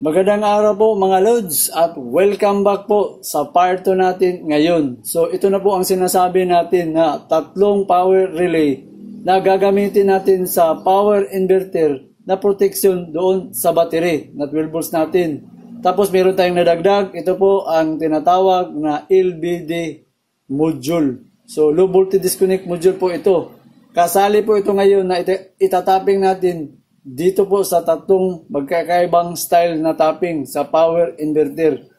Magandang araw po mga Lods at welcome back po sa part 2 natin ngayon. So ito na po ang sinasabi natin na tatlong power relay na gagamitin natin sa power inverter na protection doon sa battery na 12 volts natin. Tapos meron tayong nadagdag, ito po ang tinatawag na LVD module. So low voltage disconnect module po ito. Kasali po ito ngayon na itatapping natin dito po sa tatlong magkakaibang style na tapping sa power inverter.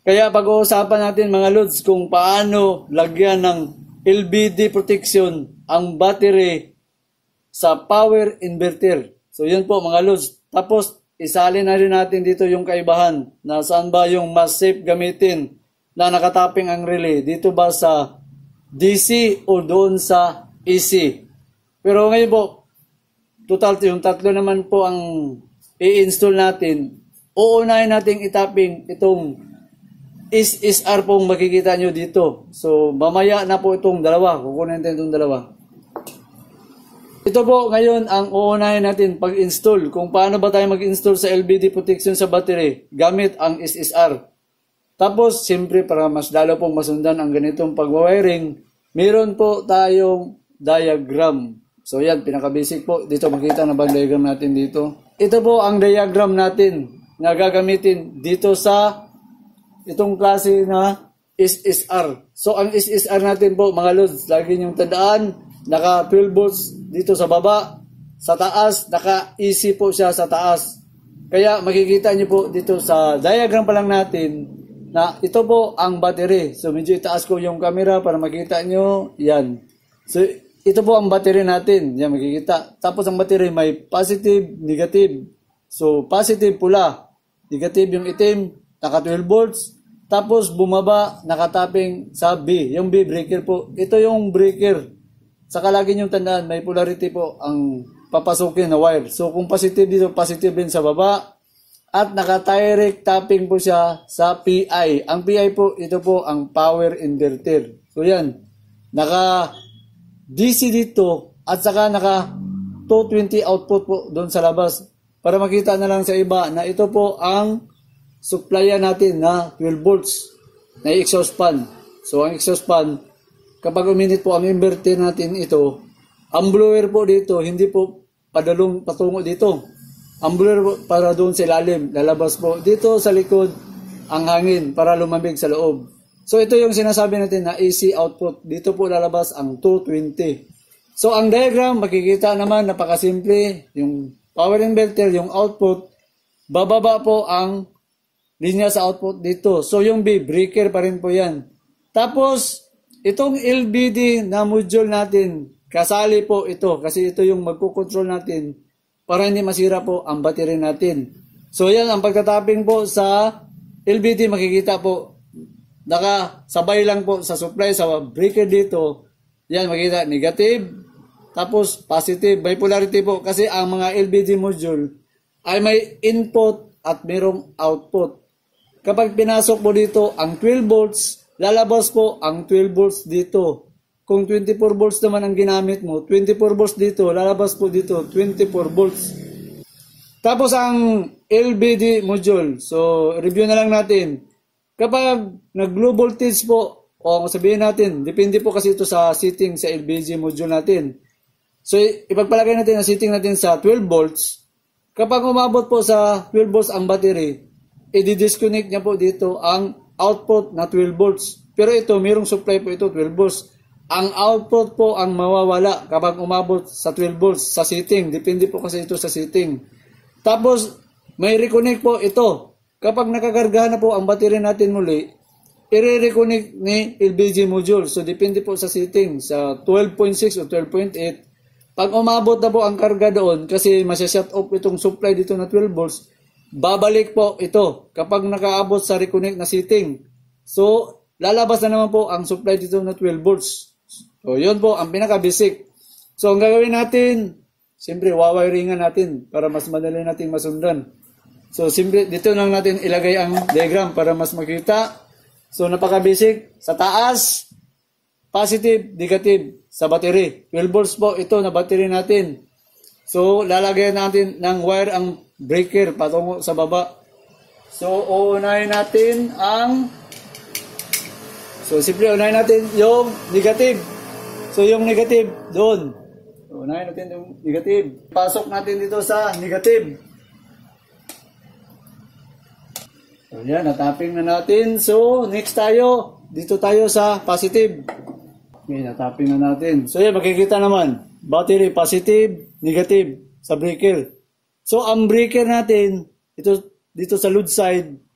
Kaya pag-uusapan natin mga Lods kung paano lagyan ng LVD protection ang battery sa power inverter. So yun po mga Lods. Tapos isali na rin natin dito yung kaibahan na saan ba yung mas safe gamitin na nakatapping ang relay. Dito ba sa DC o doon sa AC. Pero ngayon po, total yung tatlo naman po ang i-install natin. Uunahin nating itapping itong SSR pong makikita nyo dito. So, mamaya na po itong dalawa. Kukunin natin itong dalawa. Ito po ngayon ang uunahin natin pag-install. Kung paano ba tayo mag-install sa LVD protection sa battery gamit ang SSR. Tapos, siyempre para mas lalo pong masundan ang ganitong pag-wiring, meron po tayong diagram. So yan, pinaka-basic po. Dito makita na ba ang diagram natin dito? Ito po ang diagram natin na gagamitin dito sa itong klase na SSR. So ang SSR natin po mga Lods, lagi niyong tandaan, naka 12 volts dito sa baba, sa taas, naka AC po siya sa taas. Kaya makikita niyo po dito sa diagram pa lang natin na ito po ang battery. So medyo itaas ko yung camera para makita niyo. Yan. So ito po ang battery natin. Yan, makikita. Tapos ang battery may positive, negative. So, positive pula. Negative yung itim, naka 12 volts. Tapos bumaba, nakatapping sa B. Yung B, breaker po. Ito yung breaker. Saka lagi niyong tandaan, may polarity po ang papasukin na wire. So, kung positive dito, positive din sa baba. At naka-direct tapping po siya sa PI. Ang PI po, ito po ang power inverter. So, yan. DC dito at saka naka 220 output po doon sa labas para makita na lang sa iba na ito po ang supplyan natin na 12 volts na exhaust fan. So ang exhaust fan, kapag uminit po ang inverter natin ito, ang blower po dito hindi po patungo dito. Ang blower po para doon sa ilalim, lalabas po dito sa likod ang hangin para lumamig sa loob. So ito yung sinasabi natin na AC output. Dito po lalabas ang 220. So ang diagram, makikita naman napakasimple. Yung power inverter, yung output, bababa po ang linya sa output dito. So yung B, breaker pa rin po yan. Tapos, itong LVD na module natin, kasali po ito. Kasi ito yung magkukontrol natin para hindi masira po ang battery natin. So yan, ang pagtatapping po sa LVD, makikita po nakasabay lang po sa supply sa breaker dito. Yan, makita negative, tapos positive, bipolarity po kasi ang mga LVD module ay may input at mayroong output. Kapag pinasok po dito ang 12 volts, lalabas po ang 12 volts dito. Kung 24 volts naman ang ginamit mo, 24 volts dito, lalabas po dito 24 volts. Tapos ang LVD module, so review na lang natin. Kapag nag-low voltage po, o sabihin natin, depende po kasi ito sa setting sa LVD module natin. So, ipagpalagay natin ang setting natin sa 12 volts. Kapag umabot po sa 12 volts ang battery, i-disconnect niya po dito ang output na 12 volts. Pero ito, mayroong supply po ito, 12 volts. Ang output po ang mawawala kapag umabot sa 12 volts sa setting. Depende po kasi ito sa setting. Tapos, may reconnect po ito. Kapag nakakargahan na po ang battery natin muli, i-reconnect ni LVD module. So, depende po sa setting, sa 12.6 o 12.8. Pag umabot na po ang karga doon, kasi masya-shut off itong supply dito na 12 volts, babalik po ito kapag nakaabot sa reconnect na setting. So, lalabas na naman po ang supply dito na 12 volts. So, yun po ang pinaka-basic. So, ang gagawin natin, siyempre, wawiringan natin para mas madali natin masundan. So, simple, dito lang natin ilagay ang diagram para mas makita. So, napaka-basic. Sa taas, positive, negative sa battery. 12 volts po ito na battery natin. So, lalagyan natin ng wire ang breaker patungo sa baba. So, unahin natin simple unahin natin yung negative. So, yung negative, doon. So, unahin natin yung negative. Pasok natin dito sa negative. So, yan, nataping na natin. So, next tayo. Dito tayo sa positive. Okay, nataping na natin. So, yan, makikita naman. Battery, positive, negative sa breaker. So, ang breaker natin, dito sa load side,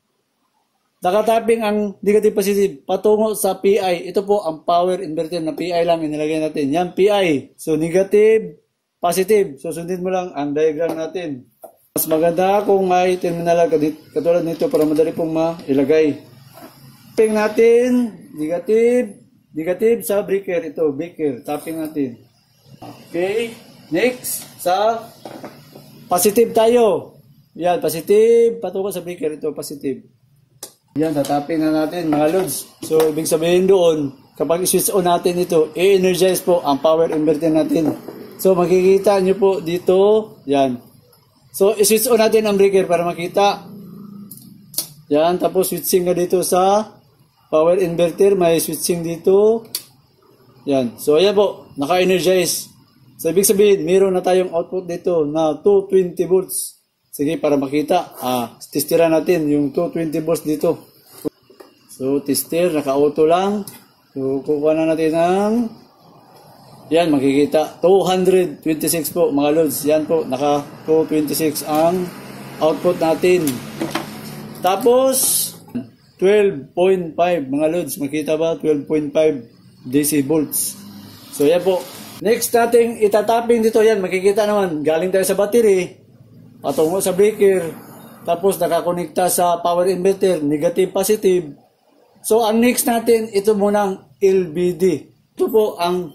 nakatapping ang negative positive patungo sa PI. Ito po ang power inverter na PI lang inilagay natin. Yan, PI. So, negative, positive. So, sundin mo lang ang diagram natin. Mas maganda kung may terminal katulad nito para madali pong mailagay. Tapping natin, negative sa breaker. Ito, breaker. Tapping natin. Okay. Next, sa positive tayo. Yan, positive. Patungo sa breaker. Ito, positive. Yan, tatapin na natin mga loads. So, ibig sabihin doon, kapag i-switch on natin ito, i-energize po ang power inverter natin. So, makikita nyo po dito, yan. So, i-switch on natin ang breaker para makita. Yan, tapos switching na dito sa power inverter. May switching dito. Yan. So, ayan po, naka-energize. So, ibig sabihin, meron na tayong output dito na 220 volts. Sige, para makita, testera natin yung 220 volts dito. So, tester, naka-auto lang. So, kukuha na natin ng, yan, makikita, 226 po, mga loads. Yan po, naka-226 ang output natin. Tapos, 12.5, mga loads. Makita ba? 12.5 DC volts. So, yan po. Next natin, itatapping dito, yan, makikita naman, galing tayo sa battery. Patungo sa breaker, tapos nakakonekta sa power inverter, negative, positive. So, ang next natin, ito munang LBD. Ito po ang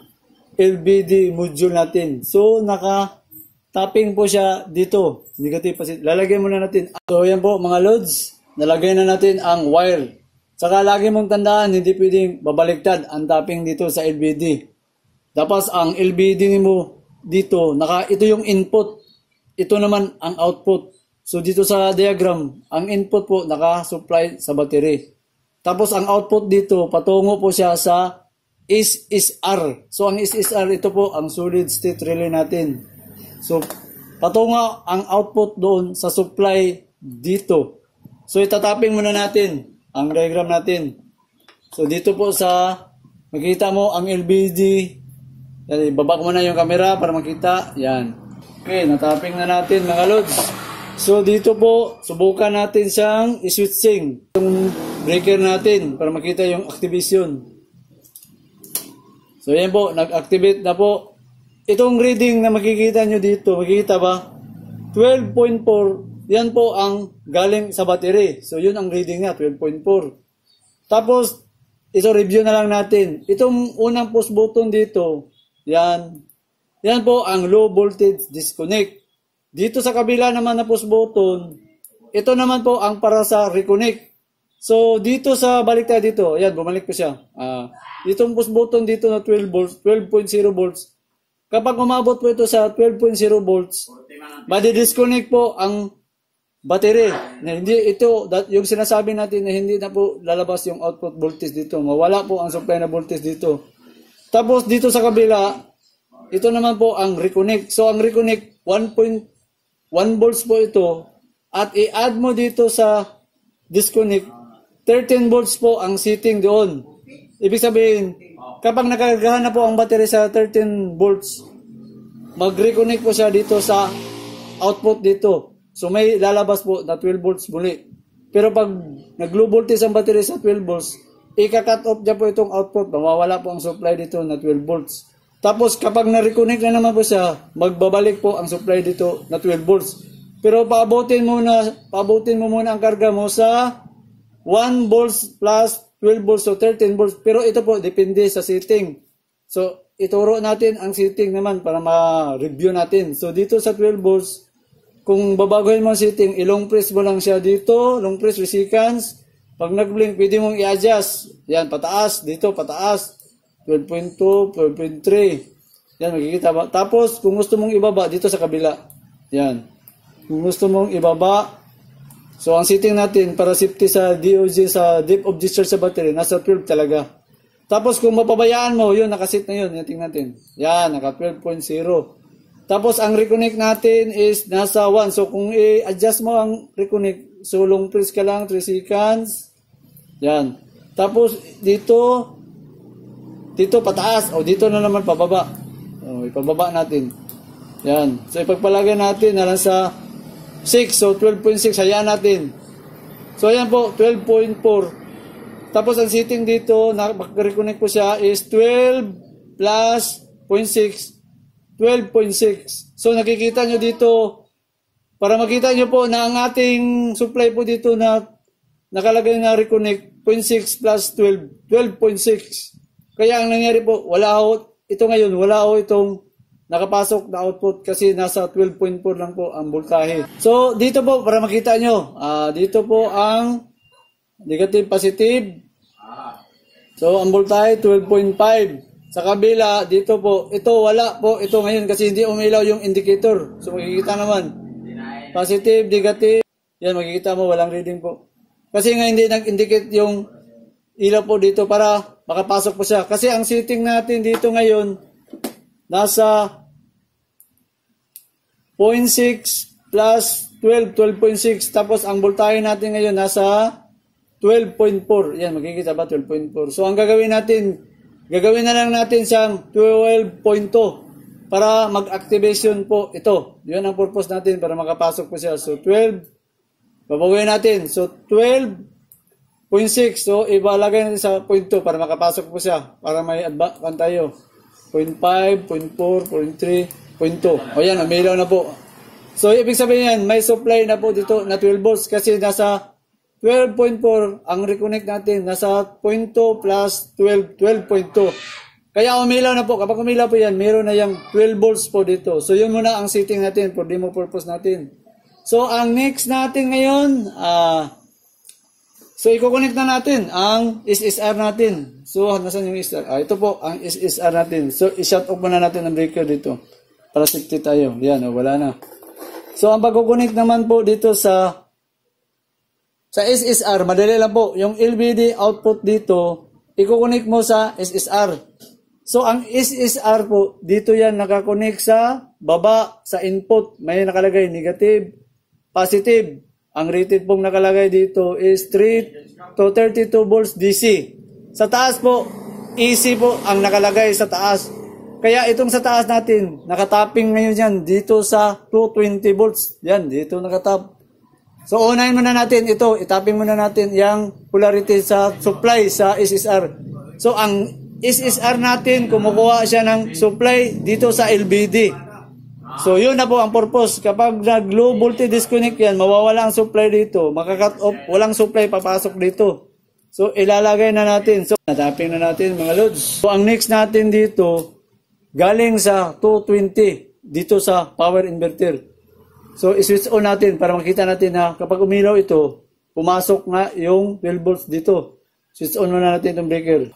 LBD module natin. So, naka-tapping po siya dito, negative, positive. Lalagyan muna natin. So, yan po mga loads, nalagay na natin ang wire. Saka lagi mong tandaan, hindi pwedeng babaliktad ang tapping dito sa LBD. Tapos, ang LBD mo dito, ito yung input. Ito naman ang output. So, dito sa diagram, ang input po naka-supply sa battery. Tapos, ang output dito, patungo po siya sa SSR. So, ang SSR, ito po ang solid state relay natin. So, patungo ang output doon sa supply dito. So, itatapping muna natin ang diagram natin. So, dito po makita mo ang LBD. Yan, ibaba ko muna yung camera para makita. Yan. Okay, natapping na natin mga loads. So, dito po, subukan natin siyang i-switching yung breaker natin para makita yung activation. So, yan po, nag-activate na po. Itong reading na makikita nyo dito, makikita ba? 12.4, yan po ang galing sa battery. So, yun ang reading niya, 12.4. Tapos, ito review na lang natin. Itong unang push button dito, yan. Yan po ang low voltage disconnect. Dito sa kabila naman na push button, ito naman po ang para sa reconnect. So, dito sa balik tayo dito, ayan, bumalik ko siya. Itong push button dito na 12 volts, 12.0 volts. Kapag umabot po ito sa 12.0 volts, madi-disconnect po ang battery. Na hindi ito, yung sinasabi natin na hindi na po lalabas yung output voltage dito. Mawala po ang supply na voltage dito. Tapos dito sa kabila, ito naman po ang reconnect. So, ang reconnect, 1.1 volts po ito. At i-add mo dito sa disconnect, 13 volts po ang setting doon. Ibig sabihin, kapag nakagana po ang battery sa 13 volts, mag-reconnect po siya dito sa output dito. So, may lalabas po na 12 volts muli. Pero pag nag-low voltage ang battery sa 12 volts, ika-cut off niya po itong output. Mawawala po ang supply dito na 12 volts. Tapos kapag na-reconnect na naman po siya, magbabalik po ang supply dito na 12 volts. Pero paabutin mo muna ang karga mo sa 1 volts plus 12 volts o 13 volts. Pero ito po, depende sa setting. So, ituro natin ang setting naman para ma-review natin. So, dito sa 12 volts, kung babaguhin mo ang setting, ilong press mo lang siya dito, long press with seconds. Pag nag-blink, pwede mong i-adjust. Yan, pataas, dito, pataas. 12.2, 12.3. Yan, makikita ba? Tapos, kung gusto mong ibaba, dito sa kabila. Yan. Kung gusto mong ibaba, So, ang setting natin para safety sa DOG, sa depth of discharge sa battery, nasa 12 talaga. Tapos, kung mapabayaan mo, yun, nakasit na yun. Tingnan natin. Yan, naka 12.0. Tapos, ang reconnect natin is nasa 1. So, kung i-adjust mo ang reconnect, so, long press ka lang, 3 seconds. Yan. Tapos, dito pataas. O, dito na naman pababa. O, ipababa natin. Yan. So, ipagpalagay natin na lang sa 6. So, 12.6. Hayaan natin. So, ayan po, 12.4. Tapos, ang setting dito, reconnect ko siya, is 12 plus 0.6. 12.6. So, nakikita nyo dito, para makita nyo po na ang ating supply po dito na nakalagay na reconnect, 0.6 plus 12, 12.6. Kaya ang nangyari po, wala ho, ito ngayon, wala ho itong nakapasok na output kasi nasa 12.4 lang po ang voltahe. So, dito po, para makita nyo, dito po ang negative, positive. So, ang voltahe, 12.5. Sa kabila, dito po, ito wala po, ito ngayon kasi hindi umilaw yung indicator. So, makikita naman. Positive, negative. Yan, makikita mo, walang reading po. Kasi nga hindi nag-indicate yung ilaw po dito para makapasok po siya. Kasi ang setting natin dito ngayon, nasa 0.6 plus 12, 12.6. Tapos, ang voltahe natin ngayon, nasa 12.4. Yan, makikita ba? 12.4. So, ang gagawin na lang natin siyang 12.2 para mag-activation po ito. Yun ang purpose natin para makapasok po siya. So, 12. Babawin natin. So, 12.6. So, ibalagay natin sa 0.2 para makapasok po siya. Para may advance tayo. 0.5, 0.4, 0.3, 0.2. O yan, umilaw na po. So, ibig sabihin yan, may supply na po dito na 12 volts kasi nasa 12.4 ang reconnect natin, nasa 0.2 plus 12, 12.2. Kaya umilaw na po. Kapag umilaw po yan, meron na yung 12 volts po dito. So, yun muna ang setting natin for demo purpose natin. So, ang next natin ngayon, so, i-connect na natin ang SSR natin. So, nasan yung SSR? Ito po ang SSR natin. So, i-shut off muna natin ang breaker dito para safety tayo. Yan, wala na. So, ang pag-connect naman po dito sa SSR, madali lang po. Yung LVD output dito, i-connect mo sa SSR. So, ang SSR po, dito yan nakakonect sa baba, sa input. May nakalagay negative, positive. Ang rated pong nakalagay dito is 3 to 32 volts DC. Sa taas po, AC po ang nakalagay sa taas. Kaya itong sa taas natin, nakatapping ngayon yan dito sa 220 volts. Yan, dito nakatap. So, unahin muna natin ito. Itapping muna natin yung polarity sa supply sa SSR. So, ang SSR natin, kumukuha siya ng supply dito sa LVD. So, yun na po ang purpose. Kapag nag-low voltage disconnect yan, mawawala ang supply dito. Makakat off, walang supply papasok dito. So, ilalagay na natin. So, natapping na natin mga loads. So, ang next natin dito, galing sa 220 dito sa power inverter. So, i-switch on natin para makita natin na kapag umilaw ito, pumasok nga yung 12 volts dito. Switch on muna natin itong breaker.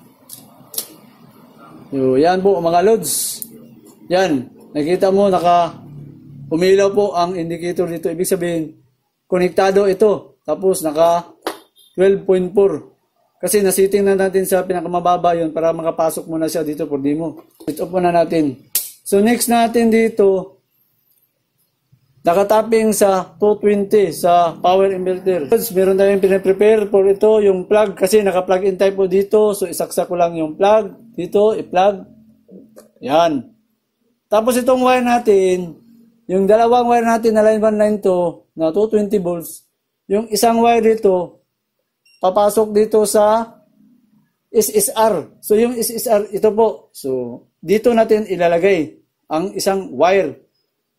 So, yan po mga loads. Yan. Nakita mo, umilaw po ang indicator dito. Ibig sabihin, konektado ito. Tapos, naka 12.4. Kasi nasiting na natin sa pinakamababa yun para makapasok muna siya dito for demo. Switch off muna natin. So, next natin dito, nakatapping sa 220 sa power inverter. Meron tayong pinaprepare for ito, yung plug kasi naka-plug in type po dito. So, isaksak ko lang yung plug. Dito, i-plug. Yan. Tapos itong wire natin, yung dalawang wire natin na line 1, line 2 na 220 volts, yung isang wire dito, papasok dito sa SSR. So, yung SSR, ito po. So, dito natin ilalagay ang isang wire.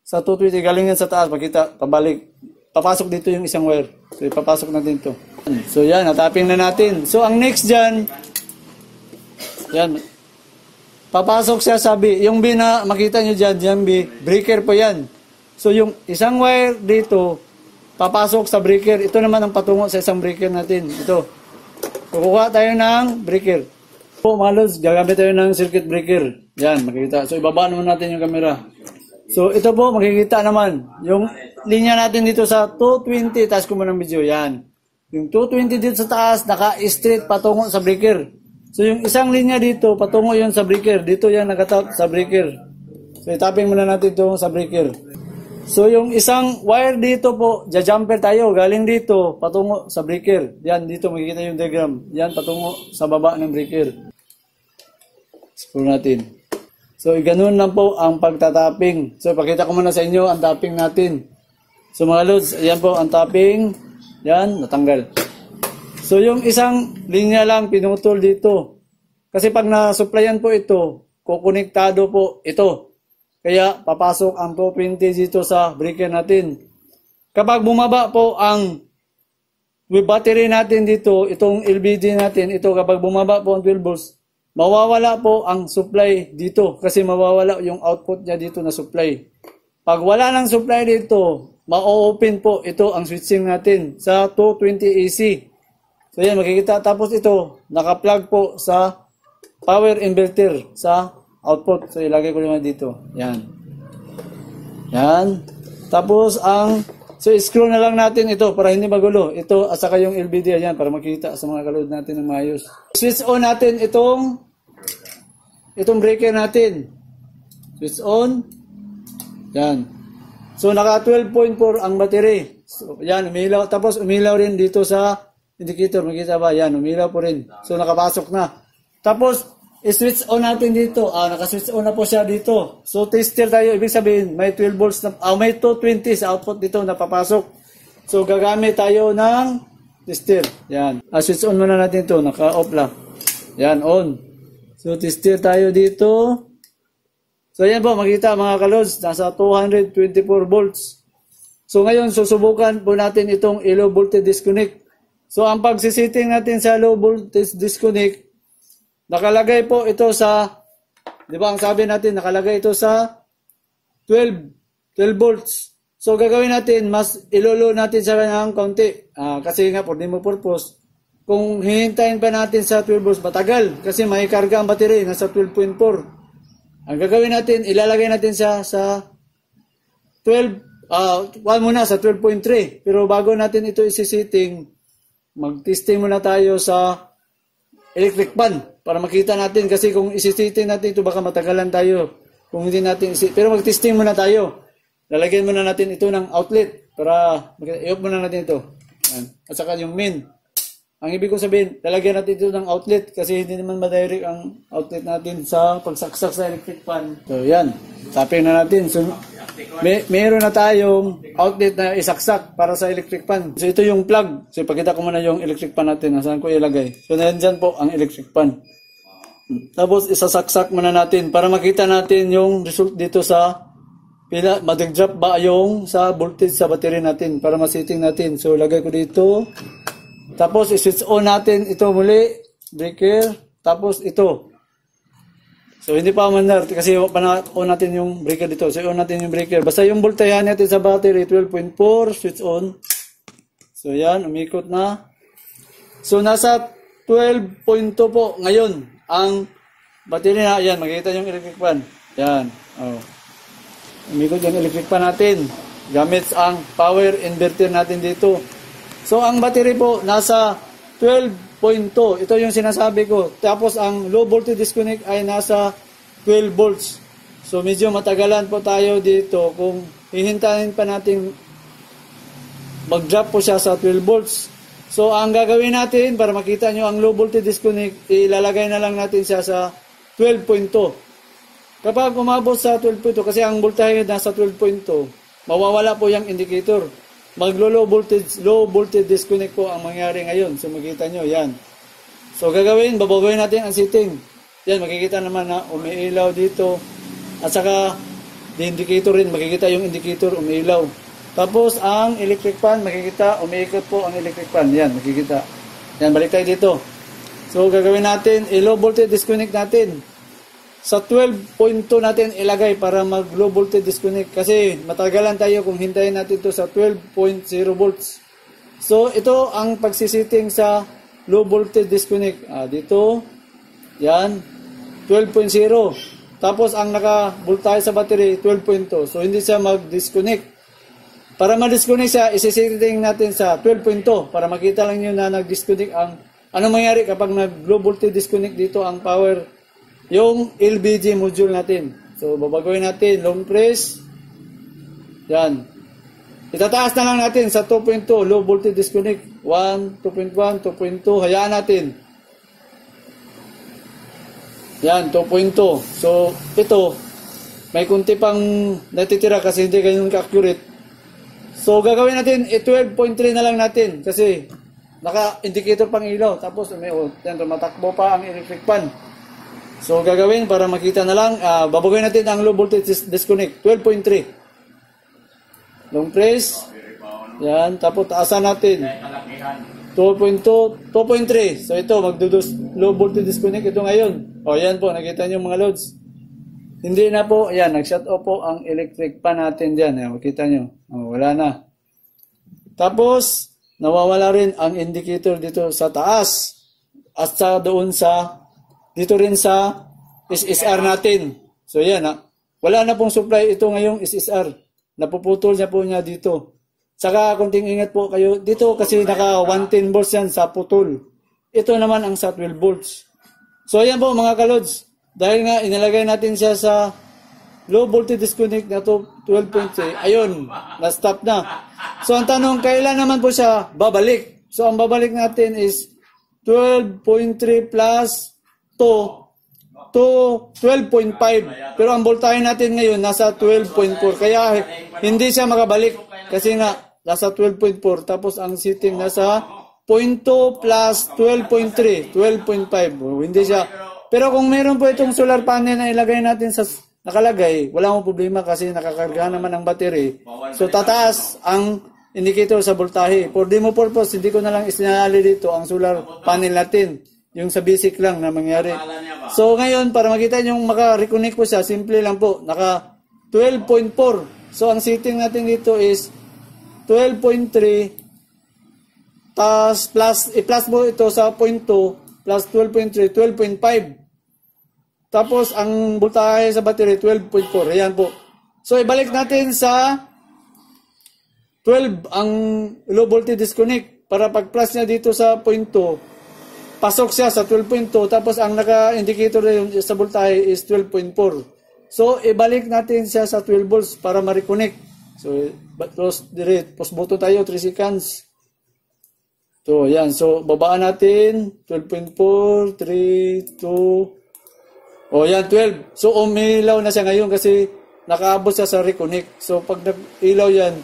Sa 220, galing yan sa taas, makita, pabalik. Papasok dito yung isang wire. So, ipapasok natin ito. So, yan, natapping na natin. So, ang next dyan, yan, papasok siya, sabi, yung B na makita nyo dyan, dyan B, breaker po yan. So, yung isang wire dito, papasok sa breaker. Ito naman ang patungo sa isang breaker natin. Ito. Kukuha tayo ng breaker. So, mga lods, gagamit tayo ng circuit breaker. Yan, makikita. So, ibabaan mo natin yung camera. So ito po, makikita naman yung linya natin dito sa 220, taas ko muna ng video, yan. Yung 220 dito sa taas, naka-straight patungo sa breaker. So yung isang linya dito, patungo yun sa breaker. Dito yan nakatap sa breaker. So itapin muna natin ito sa breaker. So yung isang wire dito po, jumper tayo, galing dito, patungo sa breaker. Yan, dito makikita yung diagram. Yan, patungo sa baba ng breaker. Screw natin. So ganun lang po ang pagtatapping. So pakita ko muna sa inyo ang tapping natin. So mga lods, ayan po ang tapping. Yan, natanggal. So yung isang linya lang pinutol dito. Kasi pag na-supplyan po ito, kukonektado po ito. Kaya papasok ang 220 dito sa breaker natin. Kapag bumaba po ang battery natin dito, itong LBD natin, ito kapag bumaba po ang 12 volts, mawawala po ang supply dito kasi mawawala yung output niya dito na supply. Pag wala ng supply dito, ma-open po ito ang switching natin sa 220 AC. So yan, makikita. Tapos ito, naka-plug po sa power inverter sa output. So ilagay ko naman dito. Yan. Yan. Tapos so screw na lang natin ito para hindi magulo. Ito at saka yung LBD yan para makita sa mga kalod natin ng maayos. Switch on natin itong breaker natin. Switch on. Yan. So naka 12.4 ang battery. So yan, umilaw. Tapos umilaw rin dito sa indicator. Makita ba? Yan, umilaw po rin. So nakapasok na. Tapos i-switch on natin dito. Naka-switch on na po siya dito. So tester tayo. Ibig sabihin, may 12 volts na, may 220 sa output dito na papasok. So gagamit tayo ng tester. Yan. Switch on muna natin ito. Naka-off lang. Yan, on. So tester tayo dito. So yan po, makita mga kalods, nasa 224 volts. So ngayon, susubukan po natin itong low voltage disconnect. So ang pagsisetting natin sa low voltage disconnect, nakalagay po ito sa, di ba ang sabi natin, nakalagay ito sa 12 volts. So gagawin natin, mas ilolo natin sa ng konti. Kasi nga, for demo purpose, kung hihintayin pa natin sa 12 volts, matagal. Kasi may karga ang battery, nasa 12.4. Ang gagawin natin, ilalagay natin siya sa 12, muna sa 12.3. Pero bago natin ito isi-setting, mag-testing muna tayo sa electric fan para makita natin. Kasi kung isi-setting natin ito, baka matagalan tayo. Kung hindi natin pero mag-testing muna tayo. Lalagyan muna natin ito ng outlet para i-off muna natin ito. Yan. At saka yung main. Ang ibig ko sabihin, lalagyan natin ito ng outlet kasi hindi naman madirect ang outlet natin sa pagsaksak sa electric fan. So yan, tapping na natin. So, mayroon na tayong outlet na isaksak para sa electric fan. So ito yung plug. So ipakita ko muna yung electric fan natin. Nasaan ko ilagay? So nandyan po ang electric fan. Tapos isasaksak muna natin para makita natin yung result dito sa mag-drop ba yung sa voltage sa battery natin para ma-setting natin. So lagay ko dito. Tapos, i-switch on natin ito muli, breaker, tapos ito. So, hindi pa mandar kasi on natin yung breaker dito. So, on natin yung breaker. Basta yung voltahe natin sa battery, 12.4, switch on. So, yan, umikot na. So, nasa 12.2 po ngayon ang battery na. Yan, makikita yung electric fan. Yan, umikot yung electric fan natin. Gamit ang power inverter natin dito. So, ang battery po, nasa 12.2. Ito yung sinasabi ko. Tapos, ang low voltage disconnect ay nasa 12 volts. So, medyo matagalan po tayo dito. Kung hihintayin pa natin mag-drop po siya sa 12 volts. So, ang gagawin natin, para makita nyo ang low voltage disconnect, ilalagay na lang natin siya sa 12.2. Kapag umabot sa 12.2, kasi ang voltage nasa 12.2, mawawala po yung indicator. Low voltage disconnect po ang mangyari ngayon. So makikita nyo, yan. So gagawin, babagawin natin ang setting. Yan, makikita naman na umiilaw dito. At saka, the indicator rin, makikita yung indicator, umiilaw. Tapos, ang electric fan, makikita, umiikot po ang electric fan. Yan, makikita. Yan, balik tayo dito. So gagawin natin, low voltage disconnect natin. Sa 12.2 natin ilagay para mag-low voltage disconnect kasi matagalan tayo kung hintayin natin ito sa 12.0 volts. So, ito ang pagsisetting sa low voltage disconnect. Dito, yan, 12.0. Tapos ang naka-voltage sa battery 12.2. So hindi siya mag-disconnect. Para ma-disconnect siya, isi-setting natin sa 12.2 para makita lang niyo na nag-disconnect ang ano mangyari kapag nag-low voltage disconnect dito ang power yung LBG module natin. So babagawin natin long press. Yan. Itataas na lang natin sa 2.2 low voltage disconnect. 1, 2.1, 2.2. Hayaan natin. Yan, 2.2. So, ito, may kunti pang natitira kasi hindi ganyan ka-accurate. So, gagawin natin, 12.3 na lang natin kasi naka-indicator pang ilaw. Tapos, yan, tumatakbo pa ang electric fan. So, gagawin para makita na lang, babagawin natin ang low voltage disconnect. 12.3. Long press. Yan, tapos taasan natin. 2.2, 2.3. So ito, low voltage disconnect ito ngayon. O yan po, nakita nyo mga loads. Hindi na po, yan, nag-shut off po ang electric fan natin dyan. Yan, makita nyo. O, wala na. Tapos, nawawala rin ang indicator dito sa taas. At sa doon dito rin sa SSR natin. So yan, wala na pong supply ito ngayong SSR. Napuputol niya po niya dito. Saka konting ingat po kayo dito kasi naka 110 volts yan sa putol. Ito naman ang sa 12 volts. So ayan po mga kalods. Dahil nga inilagay natin siya sa low voltage disconnect na to 12.3. Ayun, na-stop na. So ang tanong, kailan naman po siya babalik? So ang babalik natin is 12.3 plus 2 to 12.5. Pero ang voltahe natin ngayon nasa 12.4. Kaya hindi siya makabalik kasi nga nasa 12.4 tapos ang setting nasa 0.2 plus 12.3, 12.5. Hindi siya. Pero kung meron po itong solar panel na ilagay natin sa nakalagay, wala mong problema kasi nakakarga naman ang battery. So tataas ang indicator sa voltahe. For demo purpose, hindi ko na lang isinali dito ang solar panel natin. Yung sa basic lang na mangyari. So ngayon, para makita nyo maka-reconnect po siya, simple lang po. Naka 12.4. So ang setting natin dito is 12.3 plus mo ito sa 0.2 plus 12.3, 12.5. Tapos ang voltahe sa battery 12.4. Ayan po. So ibalik natin sa 12 ang low voltage disconnect para pag plus niya dito sa 0.2 pasok siya sa 12.2 tapos ang naka-indicator sa voltahe is 12.4. So ibalik natin siya sa 12 volts para ma-reconnect. So post button tayo 3 seconds. So yan, so babaan natin 12.4, 3, 2. Oh yan 12. So umilaw na siya ngayon kasi nakaabot siya sa reconnect. So pag nag-ilaw yan,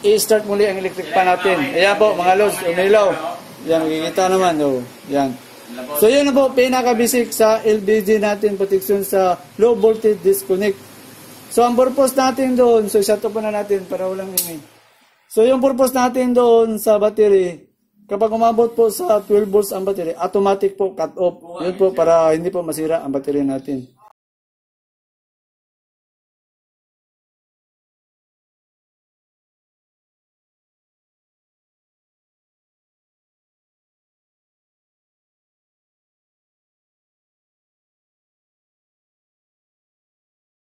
i-start muli ang electric fan natin. Ayan po mga lods, umilaw. Yan, makikita naman. Oh, yan. So, yun na po, pinaka-basic sa LBG natin, protection sa low voltage disconnect. So, ang purpose natin doon, so, shut off na natin para walang ingay. So, yung purpose natin doon sa battery, kapag umabot po sa 12 volts ang battery, automatic po cut off. Yun po, para hindi po masira ang battery natin.